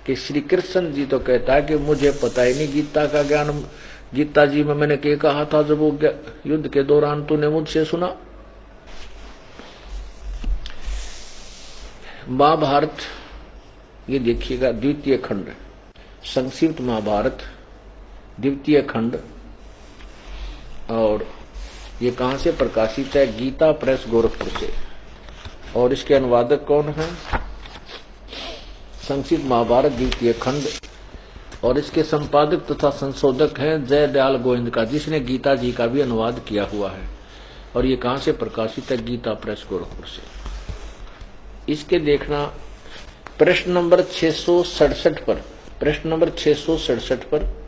कि श्री कृष्ण जी तो कहता है कि मुझे पता ही नहीं गीता का ज्ञान, गीता जी में मैंने क्या कहा था जब वो युद्ध के दौरान तूने मुझसे सुना। महाभारत ये देखिएगा, द्वितीय खंड, संक्षिप्त महाभारत द्वितीय खंड, और ये कहां से प्रकाशित है? गीता प्रेस गोरखपुर से। और इसके अनुवादक कौन है? संक्षिप्त महाभारत द्वितीय खंड, और इसके संपादक तथा संशोधक हैं जय दयाल गोविंद का, जिसने गीता जी का भी अनुवाद किया हुआ है। और ये कहां से प्रकाशित है? गीता प्रेस गोरखपुर से। इसके देखना प्रश्न नंबर 667 पर, प्रश्न नंबर 667 पर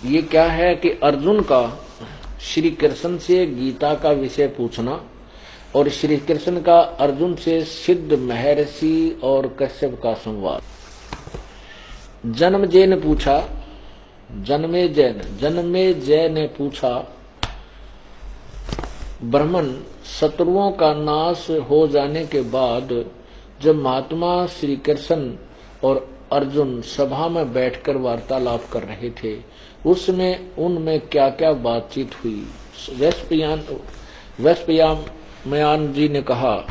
ये क्या है कि अर्जुन का श्री कृष्ण से गीता का विषय पूछना, और श्री कृष्ण का अर्जुन से सिद्ध महर्षि और कश्यप का संवाद। जन्मेजय ने पूछा, जन्मेजय ने पूछा, ब्राह्मण शत्रुओं का नाश हो जाने के बाद जब महात्मा श्री कृष्ण और अर्जुन सभा में बैठकर वार्तालाप कर रहे थे, उसमें उनमें क्या क्या बातचीत हुई? वैशंपायन जी ने कहा,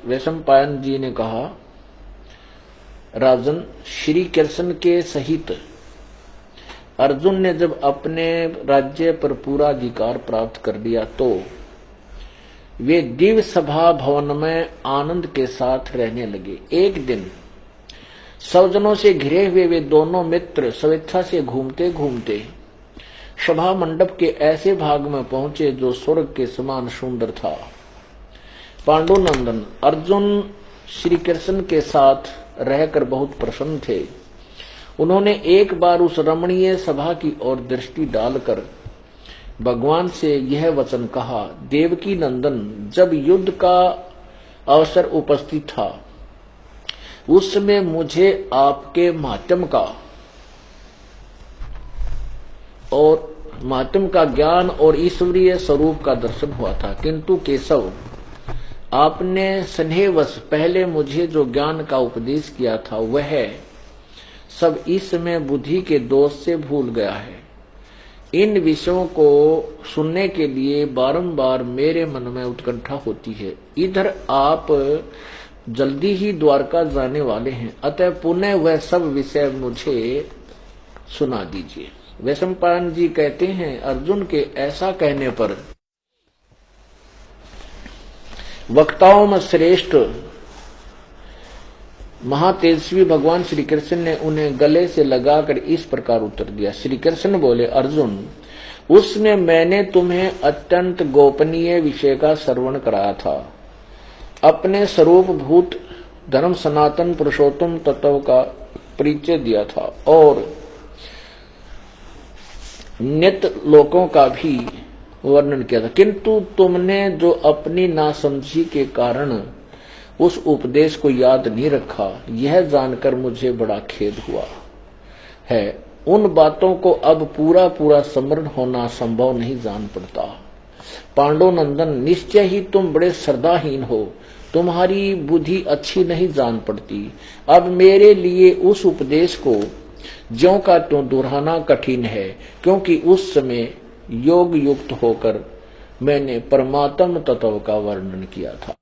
वैशंपायन जी ने कहा, राजन, श्री कृष्ण के सहित अर्जुन ने जब अपने राज्य पर पूरा अधिकार प्राप्त कर लिया तो वे दिव्य सभा भवन में आनंद के साथ रहने लगे। एक दिन स्वजनों से घिरे हुए वे दोनों मित्र स्वेच्छा से घूमते घूमते सभा मंडप के ऐसे भाग में पहुंचे जो स्वर्ग के समान सुंदर था। पांडुनंदन अर्जुन श्री कृष्ण के साथ रहकर बहुत प्रसन्न थे। उन्होंने एक बार उस रमणीय सभा की ओर दृष्टि डालकर भगवान से यह वचन कहा, देवकी नंदन, जब युद्ध का अवसर उपस्थित था उस समय मुझे आपके महात्म का ज्ञान और ईश्वरीय स्वरूप का दर्शन हुआ था, किंतु केशव, आपने स्नेहवश पहले मुझे जो ज्ञान का उपदेश किया था वह सब इस समय बुद्धि के दोष से भूल गया है। इन विषयों को सुनने के लिए बारंबार मेरे मन में उत्कंठा होती है। इधर आप जल्दी ही द्वारका जाने वाले हैं, अतः पुनः वह सब विषय मुझे सुना दीजिए। वैशंपायन जी कहते हैं, अर्जुन के ऐसा कहने पर वक्ताओं में श्रेष्ठ महातेजस्वी भगवान श्री कृष्ण ने उन्हें गले से लगाकर इस प्रकार उत्तर दिया। श्री कृष्ण बोले, अर्जुन, उसमें मैंने तुम्हें अत्यंत गोपनीय विषय का श्रवण कराया था। अपने स्वरूप भूत धर्म सनातन पुरुषोत्तम तत्व का परिचय दिया था और नित्य लोकों का भी वर्णन किया था, किंतु तुमने जो अपनी नासमझी के कारण उस उपदेश को याद नहीं रखा, यह जानकर मुझे बड़ा खेद हुआ है। उन बातों को अब पूरा पूरा स्मरण होना संभव नहीं जान पड़ता। पांडुनंदन, निश्चय ही तुम बड़े श्रद्धाहीन हो, तुम्हारी बुद्धि अच्छी नहीं जान पड़ती। अब मेरे लिए उस उपदेश को ज्यों का त्यों दोहराना कठिन है, क्योंकि उस समय योग युक्त होकर मैंने परमात्म तत्व का वर्णन किया था।